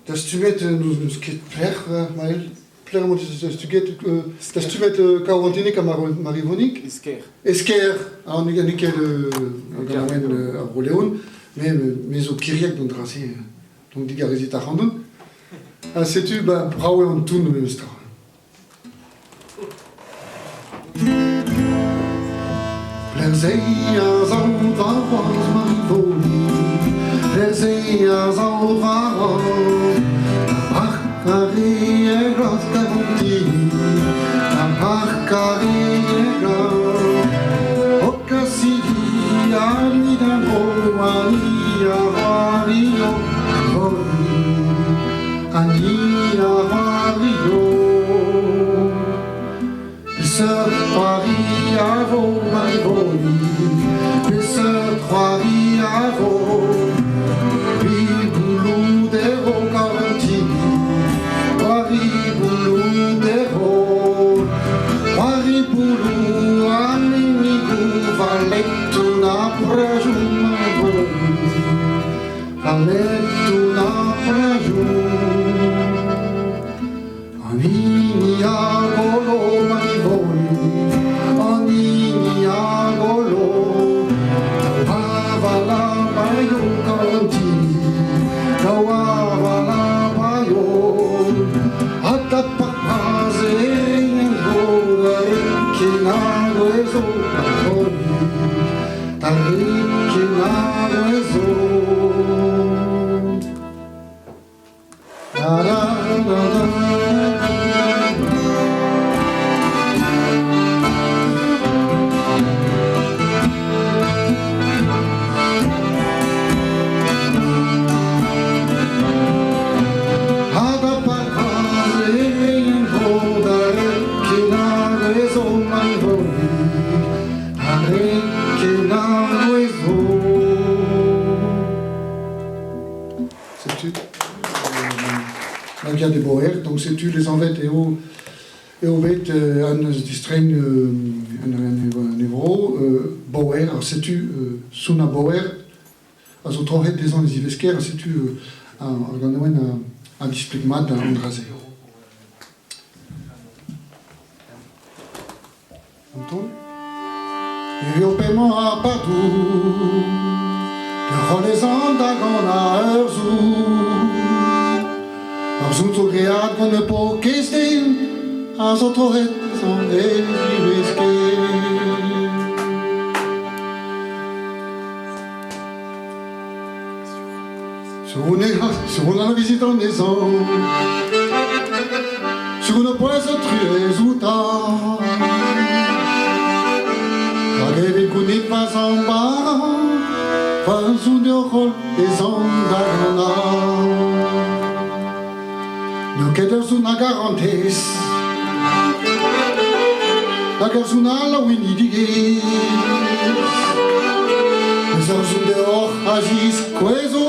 Dat stumet nu skit plech, Maël. Plech moet je stuget, dat stumet quarantinek marivonik. Esker, on est nickel à Roléon, mais au Kyriak donc tracé, donc digarizit à Randon. C'est-tu, bravo on tourne le star. Plerzeias alvaras marivoni, plerzeias alvaras, arcarieras garanti, arcarieras, ocasili alidano, ania vario, ania vario. Paris à vos marivoni, Paris à vos, Biboulou d'Héro garanti, Paris boulou d'Héro, Paris boulou, Amimigou, Valetuna prajou marivoni, Valetuna prajou, Anini agolo marivoni. De Boer, donc c'est-tu les envêtes et au bête un distrain un niveau Boer, alors c'est-tu Suna Boer, also trohet des ans les ivesker, c'est-tu un displigmat d'un Andrasé. Anton? Et au paiement à Padoue, de Rolezan d'Agona Herzou. Zoet gejaagd van de pokesteen, als het toch het zo'n eeuwig Sur la visite en maison, sur une poisse truée ou tard, la gueule connaît pas en bas, pas sous le rôle des hommes d'Arnard. Nu keder suna garantes, Lager suna la wini diges, Nesar sun de och agis queso,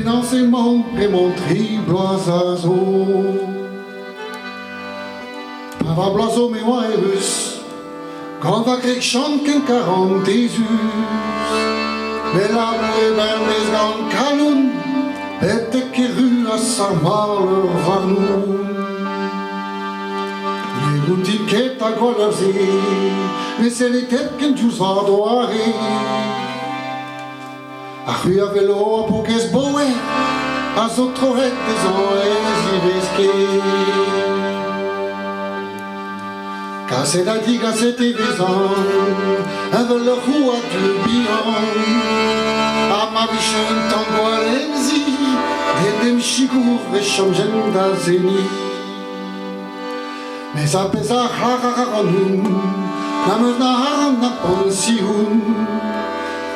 dans ses mains prémontrer blazazo. Pava blazo me wairus, quand va krek chanken 40 Jésus. Mais la boue bernes gan kalun, pette keru a sarmaler varnoun. Les routines qu'est à golerzi, mais c'est les têtes qu'en tous va doire. A rue à vélo a pouquez boue, a zotrohet des oes iresque. Casse la diga c'était vezan, avec le rou à deux biens. A ma vichon tangoarenzi, dedem chigour vechomjen da zeni. Mais a pesar hararanum, la meuna haram na pensioun.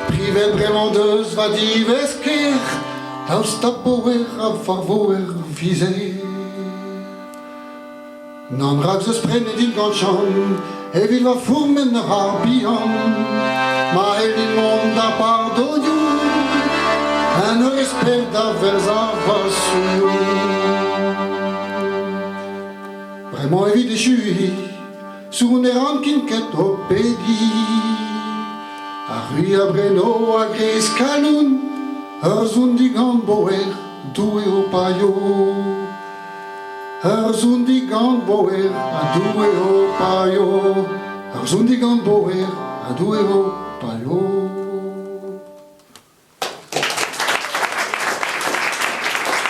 Privé vraiment de svadivesker, taustapoer a farvoer visé. Non rags sprenne din ganchan, e vil va furmen rabian. Ma elin monda pardonio, un respect d'avers avasio. Vraiment évite chui, sur une rankin ketopédie. A rui a Breno a Gris Kalun, Zundigan boer, doué au paillot. Zundigan boer, a doué au paillot. Zundigan boer, a doué au paillot.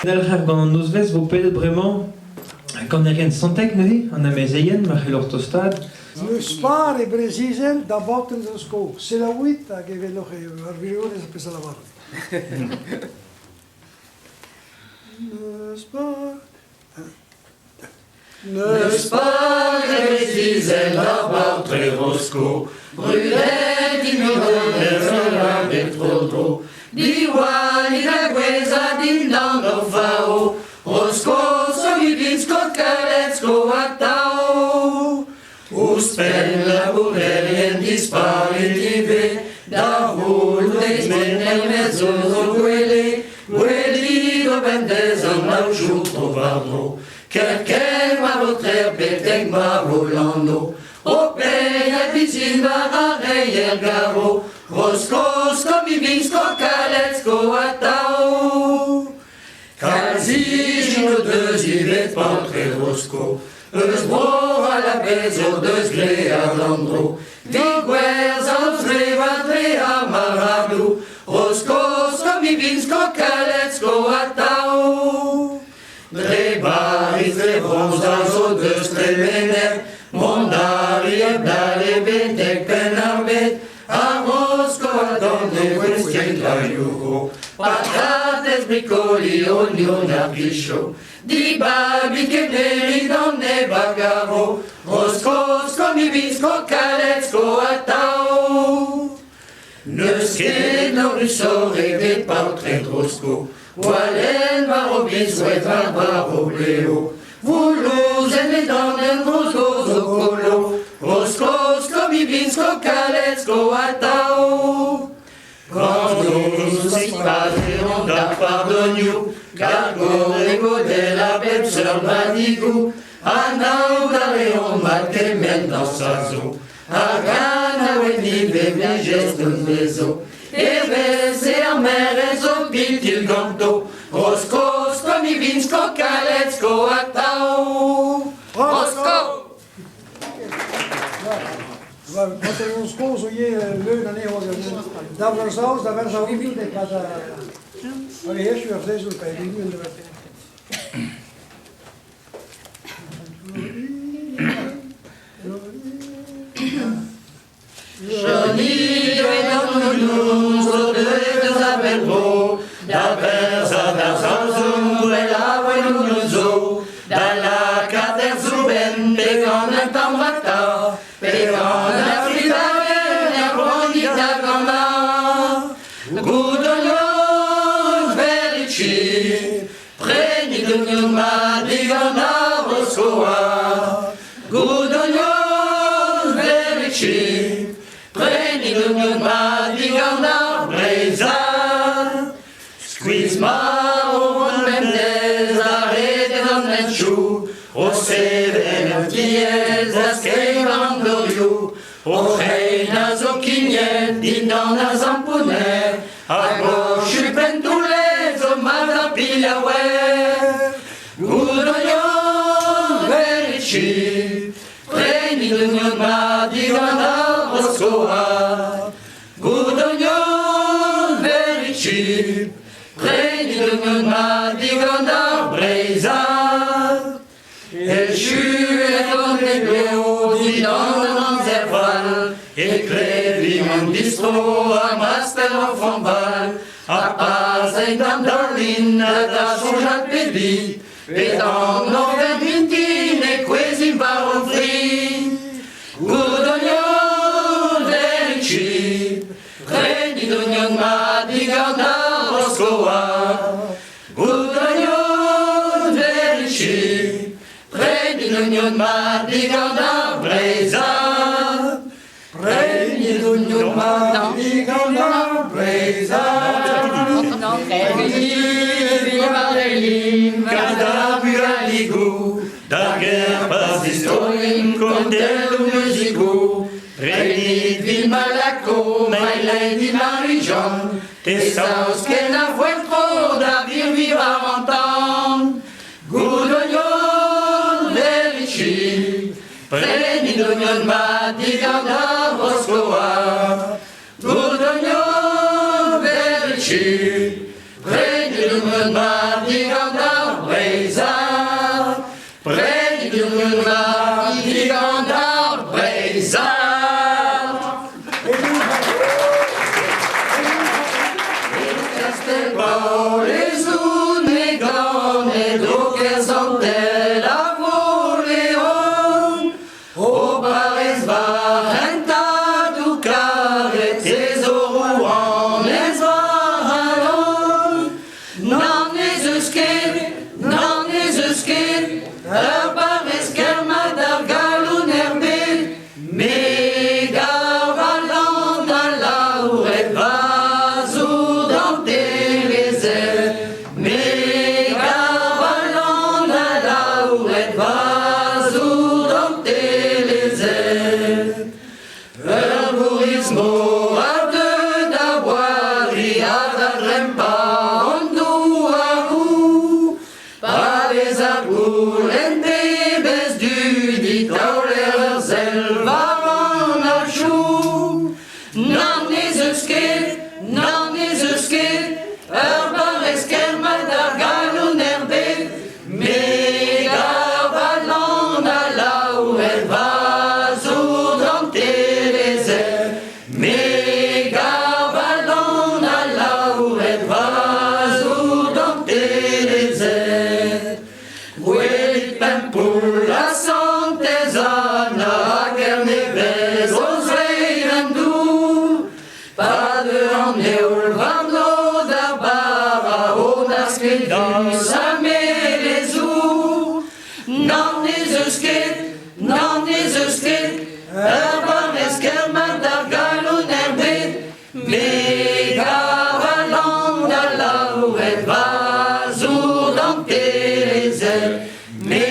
Nelchak gant an nozvez vo pedet bremañ gant e ren santek neuze, an amezeien, mar c'hell ortostad. Neus par e brezizel da bauten zo sko. Se la uit hag e veloch ar virgones a pesa la barra. Neus par... Neus par e brezizel da bauten zo sko. Brudet in o la metrodro. Diwan in a gweza din dan o fao. Rosko so mi vinsko kaletsko atao. Uspen la burelien disparitive, da huldes menem mezzo guele, gueli do bendes an laujou trovadro, quelqu'un ma votre peteg ma volando, o peia vicin va reier garo, roskos komi vinsko kaletsko atao. Kazi jino deus ivet pantre rosko, eus bro a la bezo deus gle a landro. Vigwers an tre a marablu. Roskos komi vinsko kaletsko atao. Dre bari tre bronz da zo deus tre mener. Mondari e blare bentek pen arbet. A rosko a donne westien la yugo. Patates bricoli oignon a pichot. Di babi che neri donne bagaro, roskos komi vinsko kaletsko atao. Neusket no russo revet pautre drosko, Walen varo biswet varo leo. Voulouz en les donnen roskos o kolo, roskos komi vinsko kaletsko atao. Quand nous si on da pardonio, Gargo rego de la bête sur Manigou, Anao d'Aréon maté men dans sa zo, Agana weni bébé geste de maison, Eves et amer et zo piltil ganto, Roskos komi vinsko kaletsko atao. Rosko! Wat er ons ko zo je leun en eeuw da verzaus, da verzaus niet de kada. Maar je hebt je afdees ook bij die nu Johnny dans nous au de Zabelro, da verza da zanzum et la wenuzo, da la cater zuben pegan un tamrata, pegan la fritare la bronita gana. Goudonio verici, preni de numa digana roskoa. Goudonio verici, preni de numa digana breza. Squeeze maro Mendez arrêté dans le chou, au sévère dièse à Skevandorio, au reina zokinier, dinan à zamponer, à gauche pen tous les hommes à pilaouer, Goudoyon verici, preni d'union ma digana roscoa, Goudoyon verici, preni d'union ma digana breza, et je dans les gléaux, dinan dans zerval, et crévi mon distro à master en fambal, à pas et dans Darlin, à son jacques pédi, et dans nos vintine et quasi baron free, Goudoyon verici, preni d'union ma digana roscoa, Goudoyon verici, preni d'union ma digana breza, preni d'union ma digana breza, Cada bualigou, da guerre pas historien, comme del musico, Renit vil malaco, my lady Marie-Jean, Tessaus qu'elle n'a vuelto da vir vivre entendre, Goudoyon verici, preni d'union ma digana roscoa, Goudoyon verici, preni d'union ma digana breza, preni d'union ma digana breza. Por les unegan et doker santel a Vorleon, o pares varenta du care tesoru en es varalon, nan es eusket, pares kerma dar galon herbe, me garvalan da lauret vazo dans les airs, me garvalan da lauret vazo dans les airs. Herborismo a de d'aboiri a da drempa ondu a rou, pas les argoulente bes du dit tauler selvaran a chou, nan es eusket, bar eskerma dar galon herbe, me garvalan a lauret vazo dans les airs, me garvalan a lauret vazo dans les airs. Vuelit pempoul la santezana a kernevez os reirendou, pas de anneul varno da bara o nasket du samé les ou, nan es eusket, bar eskerma dar galon herbe, me garvalan da lauret vazo dans les airs, me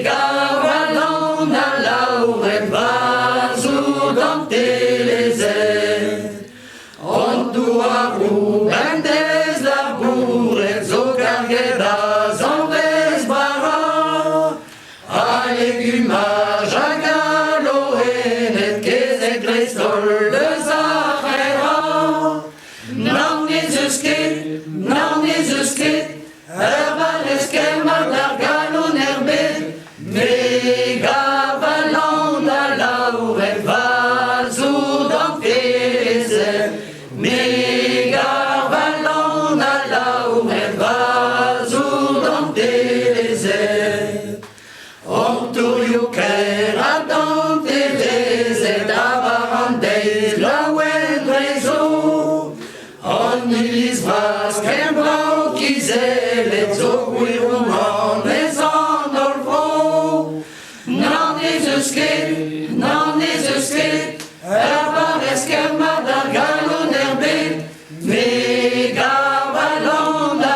garvalan da lauret vazo dans les airs. On doit roux, Mendez la bourre, zo carguedas en vesbara, a légumage, a galoen, et qu'est grestol de Zahra. Nan es eusket, herbar eskerma dar galon herbe, me garvalan da lauret vazo dans les airs, me garvalan da lauret vazo dans les airs. Onturio kera dans les airs, d'avarandez la wen rezo, on ilis vas ken blanc qui zèle et zo guiron les en olvo, nan es eusket, herbar eskerma dar galon herbe, me garvalan da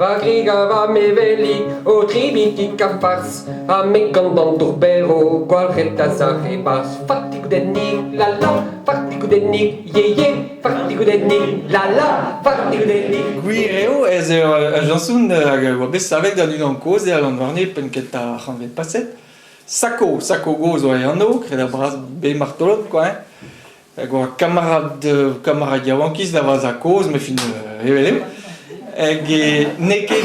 va griga va me veli, o tribiti cafars, a me candan turbero, qual reta sa rebas, fartico de ni, la la, fartico de ni, ye ye, fartico de ni, la la, fartico de ni. Gwireo ez a jansoun oa bez savet gant unan koz e an warne pen ket a c'hanvet paset. Sako goz oa e anno, kred a bras be martolot, quoi. Hag oa kamarad yaouankiz da vaz a koz, me fin evelem. Hag neket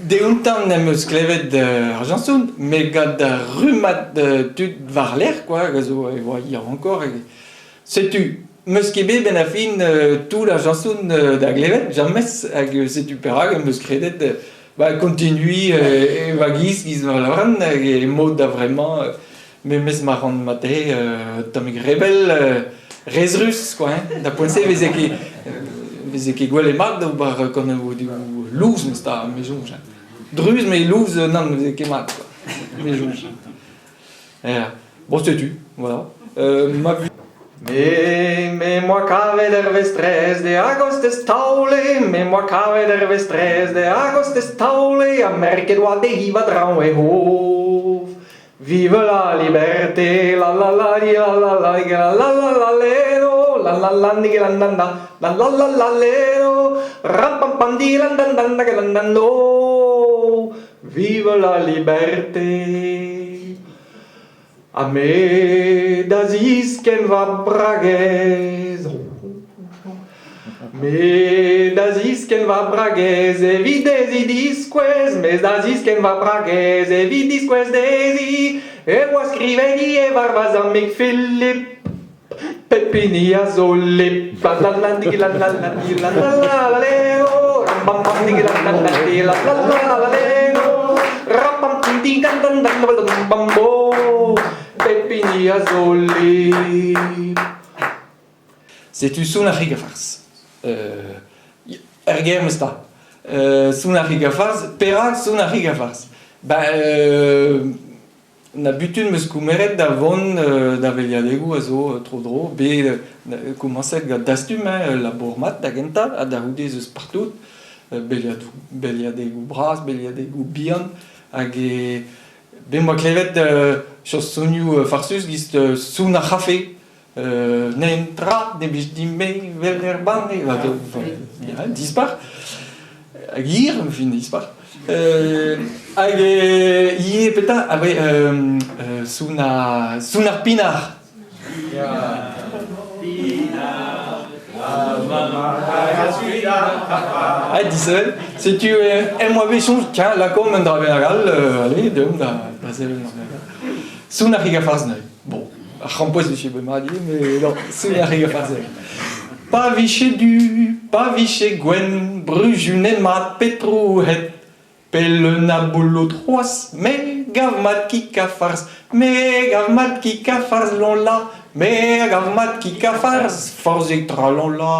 deuntan nem eus klevet ar jansoun, me gant a rumat tud var l'er, quoi, hag zo e oa hier ankor. Setu, meus ket bet ben a fin tout la jansoun da glevet, jamais, hag setu perag, meus kredet continui e vagiz giz war lauran, hag e mod da vraiment, mes marrant mate, tamig rebel, rezrus, quoi, da poense veze ket gwell e mat da bar kon eo louz meus ta mezonj. Druz me louz nan veze ket mat, quoi, mezonj. Bon, setu, voilà. Ma vu. Me moi kavet vestres de agostes taule, me moi kavet vestres de agostes taule, a merket oa de hiva draun e hov. Vive la liberté, la la la di la la la di la la la la ledo, la la la di la la la ledo, ram pam pam di la la no. Vive la liberté. A me da zisken va bragez. Me da zisken va bragez, evidez i disquez, me da zisken va bragez, evidisquez desi, e oa scriveni e varvaz amic Philip, pepini a zolip, la la la di la la la di la la la la leo, ram pam di la la la di la la la la leo, ram pam di gan dan dan dan bambo, pepini a zolip. C'est-tu son Afrique farce? Erger mesta. Son Afrique farce, perak son Afrique farce. Na butun meus koumeret da von da veliadegou a zo tro-dro, be komanset gant dastum, labor mat da genta, a da houdez eus partout, beliadegou bras, beliadegou bihan, hag e be moa klevet chos sonioù farsus gist son a chafe, n'entra, ne bich dime, vel erban, dispar, hag hir, me fin dispar. Hag ie peta, soun ar pinar. Disel, setu moa bechon, tiens, la com un dra benagal, allez, deum da zel soun ar riga farz neuil. Bon, ar champoz de chez Bemadi, mais non, soun ar riga farz neuil. Pa viche gwen, brujunen mat petrou het, pel na boulot troas, me gav mat ki ka farz, me gav mat ki ka farz lon la, me gav mat ki ka farz, forzek tra lon la.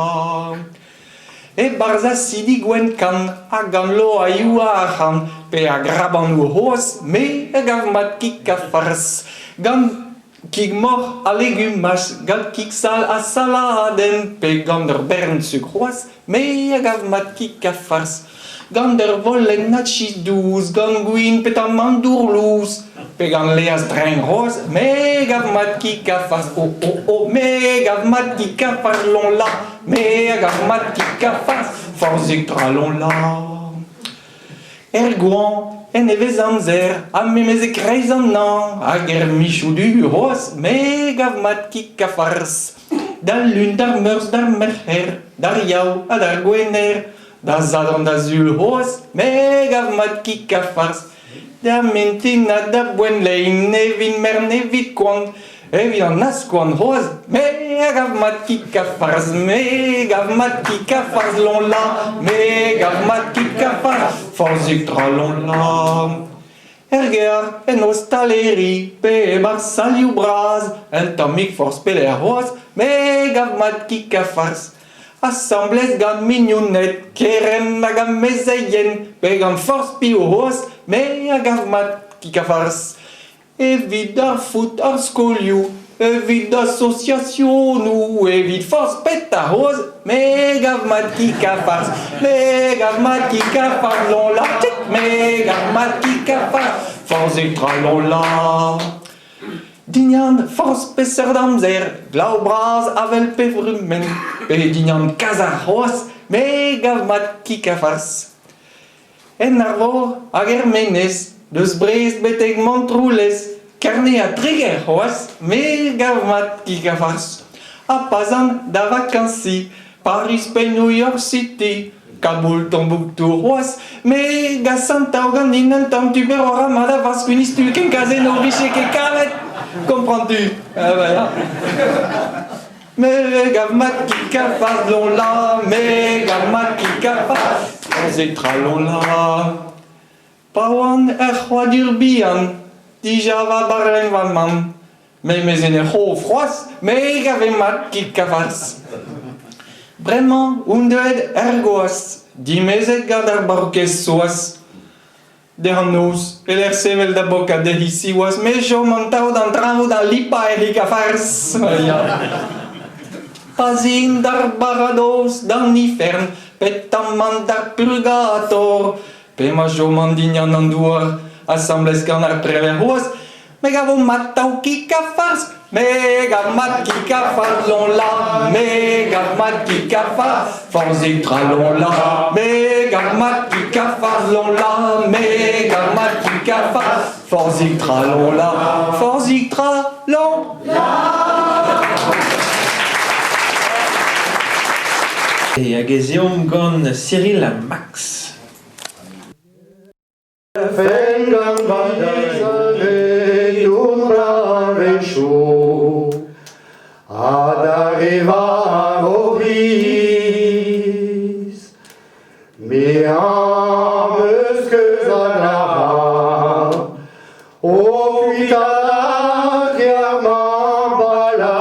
E barza sidi gwen kan, a gam lo a you a chan, pe a graban o hoas, me gav mat ki ka farz, gam kig mor a legumaj, gal kig sal a saladen, pe gam der bern sukroas, me gav mat ki ka farz. Gant der volen na chidouz, gant gwin pet a mandourlouz, pe gant leaz dren roz, me gav mat ki ka farz, me gav mat ki ka farz lon la, me gav mat ki ka farz, forzek tra lon la. Gouan, en evez amzer, a memez e kreiz an nan, hag michou du roz, me gav mat ki ka farz. Da lun, dar meurs, dar mercher, dar yaou, a dar gwener, da zadran da zul hoz, me gav mat ki ka farz. Da mentina da bwen lein, nevin mer nevit kwant, evit an as kwant hoz, me gav mat ki ka farz, me gav mat ki ka farz lon la, me gav mat ki ka farz, forzek tra lon la. Erger en ostaleri, pe bar saliou braz, en tamik forz peler hoz, me gav mat ki ka farz. Assemblez gant mignonnet, keren a gant mezeien, pe gant forz pi o hoz, me a gav mat ki ka farz. Evit ar fout ar skoliou, evit d'association, nous evit force pète à rose, mais gav mat qui cafars, mais gav mat qui cafars, l'on la tic, mais gav mat qui cafars, force et tralon la. Dignan force pesser d'amzer, glaubras avel pevrumen, pe dignan kazarros, mais gav mat qui cafars. En arvor, ager menes, deus brest beteg montroules, carne a trigger hoas, mais gav mat qui cafars. A pazan da vacancy, Paris pe New York City, Kaboul Tombouctou hoas, mais ga Santa Ogandinan tam tu perora madavas kunis tu ken kazen obiche ke kavet. Comprends-tu? Ah, voilà. Mais gav mat qui cafars l'on la, mais gav mat qui cafars, on tralon la. Pawan roi d'Urbian, déjà va barren va man, mais mes énergies froides, mais gav mat qui cafars. Vraiment, undeed ergoas, di mezet gadar barques soas. Der nos, el sevel da boca de hisiwas, mais jo montau dan tramo dan lipa e cafars. Pazin dar barados dan infern, petamman dar purgator, pema jo mandignan anduar, assembles ganar preverhoas, mais gavo matau qui cafars. Mega mat qui cafard l'on la, mega mat qui cafard, force et tralon la, mega mat qui cafard l'on la, mega mat qui cafard, force et tralon la, force et tralon la. Et ageziom gant Cyril Max. Fengan badizane tumra vesho ad arriva obis mi ames que zanara o pitala diamant bala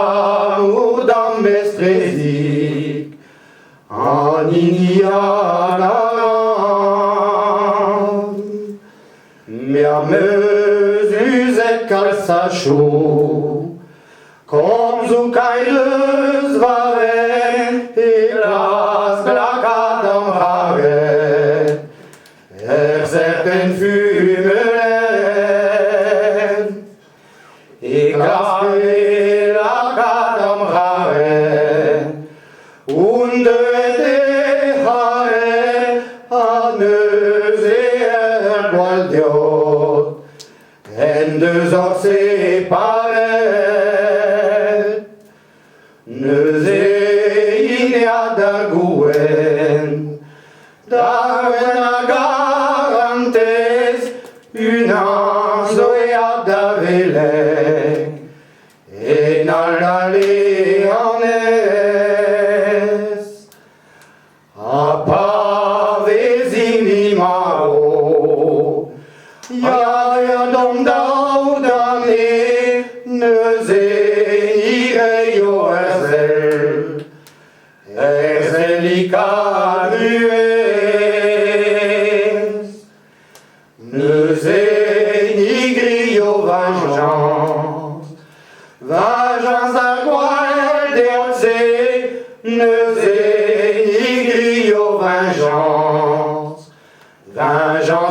udam mestrezik en indiana Meus calçacho, com zucailes varen, e las glacadam varen, serpen fumelen, e glaspe lacadam varen, unde te haren, aneus e gualdiot, en deux ans séparés, neus e d'argouen, d'arwen garantes, une anzoia d'avele, et n'en allait en est, a pavés inimaro, ya dom dau dame neuze ireio erzelica nues neuze nigrio vengeance a gual deoze neuze nigrio vengeance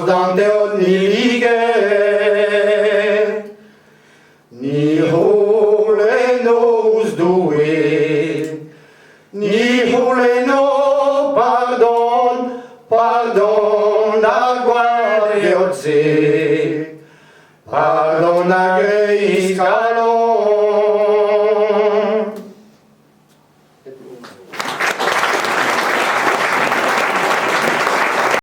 dans Deod ni hole nos doué, ni hole no pardon a guardiotse, pardon a greis calon.